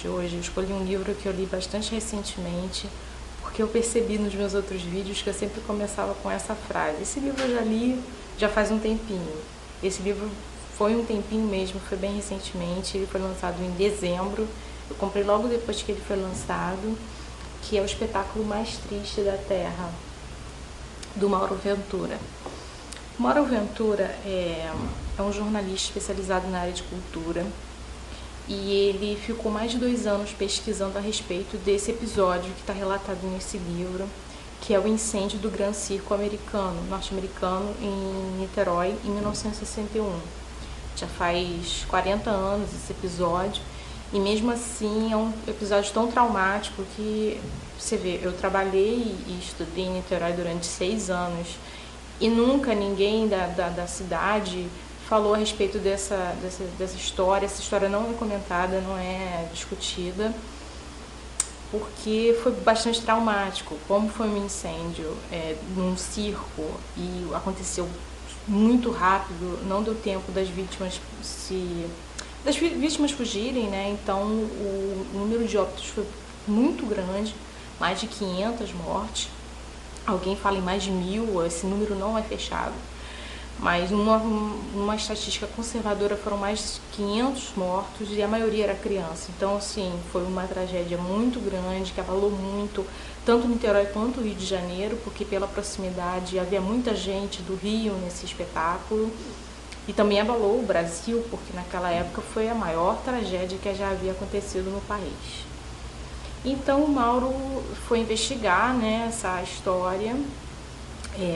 de hoje, eu escolhi um livro que eu li bastante recentemente, porque eu percebi nos meus outros vídeos que eu sempre começava com essa frase. Esse livro eu já li já faz um tempinho. Esse livro foi um tempinho mesmo, foi bem recentemente, ele foi lançado em dezembro. Eu comprei logo depois que ele foi lançado, que é O Espetáculo Mais Triste da Terra, do Mauro Ventura. O Mauro Ventura é um jornalista especializado na área de cultura e ele ficou mais de 2 anos pesquisando a respeito desse episódio que está relatado nesse livro, que é o incêndio do Gran Circo norte-americano, em Niterói, em 1961. Já faz 40 anos esse episódio, e mesmo assim é um episódio tão traumático que, você vê, eu trabalhei e estudei em Niterói durante 6 anos, e nunca ninguém da cidade falou a respeito dessa história. Essa história não é comentada, não é discutida, porque foi bastante traumático. Como foi um incêndio num circo e aconteceu muito rápido, não deu tempo das vítimas fugirem, né? Então o número de óbitos foi muito grande, mais de 500 mortes. Alguém fala em mais de 1.000, esse número não é fechado, mas numa estatística conservadora foram mais de 500 mortos e a maioria era criança. Então, assim, foi uma tragédia muito grande, que abalou muito, tanto Niterói quanto o Rio de Janeiro, porque pela proximidade havia muita gente do Rio nesse espetáculo, e também abalou o Brasil, porque naquela época foi a maior tragédia que já havia acontecido no país. Então o Mauro foi investigar, né, essa história,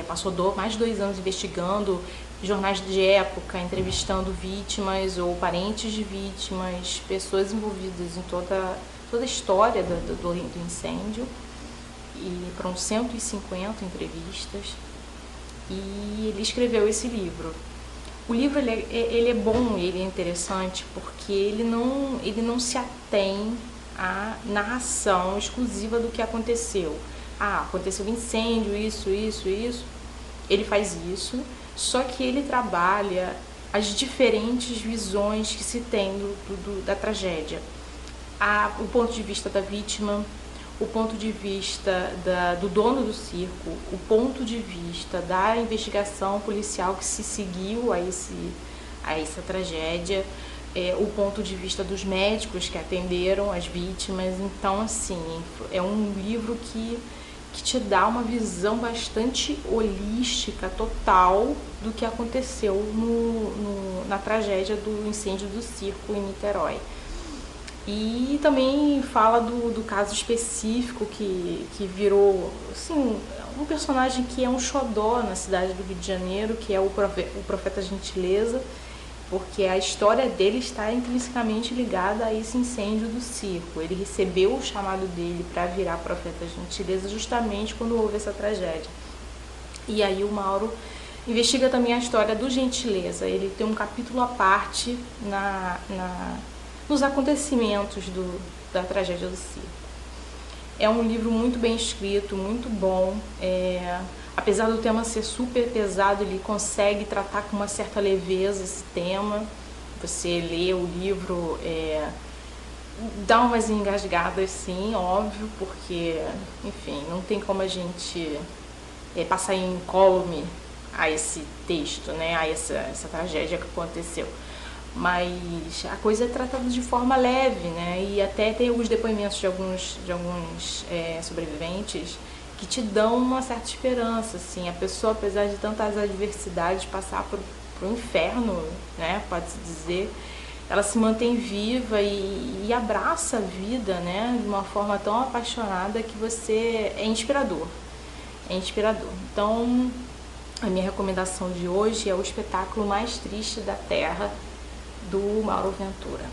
passou mais de 2 anos investigando, jornais de época, entrevistando vítimas ou parentes de vítimas, pessoas envolvidas em toda a história do incêndio, e foram 150 entrevistas, e ele escreveu esse livro. O livro ele é bom, ele é interessante, porque ele não se atém a narração exclusiva do que aconteceu. Aconteceu um incêndio, isso. Ele faz isso, só que ele trabalha as diferentes visões que se tem da tragédia. O ponto de vista da vítima, o ponto de vista do dono do circo, o ponto de vista da investigação policial que se seguiu a essa tragédia, o ponto de vista dos médicos que atenderam as vítimas. Então, assim, é um livro que te dá uma visão bastante holística, total, do que aconteceu na tragédia do incêndio do circo em Niterói. E também fala do caso específico que virou, assim, um personagem que é um xodó na cidade do Rio de Janeiro, que é o Profeta Gentileza, porque a história dele está intrinsecamente ligada a esse incêndio do circo. Ele recebeu o chamado dele para virar Profeta Gentileza justamente quando houve essa tragédia. E aí o Mauro investiga também a história do Gentileza. Ele tem um capítulo à parte nos acontecimentos da tragédia do circo. É um livro muito bem escrito, muito bom. Apesar do tema ser super pesado, ele consegue tratar com uma certa leveza esse tema. Você lê o livro, dá umas engasgadas, sim, óbvio, porque, enfim, não tem como a gente passar incólume a esse texto, né, a essa tragédia que aconteceu. Mas a coisa é tratada de forma leve, né, e até tem os depoimentos de alguns sobreviventes que te dão uma certa esperança, assim. A pessoa, apesar de tantas adversidades, passar por um inferno, né, pode-se dizer, ela se mantém viva e abraça a vida, né, de uma forma tão apaixonada que é inspirador. Então, a minha recomendação de hoje é O Espetáculo Mais Triste da Terra, do Mauro Ventura.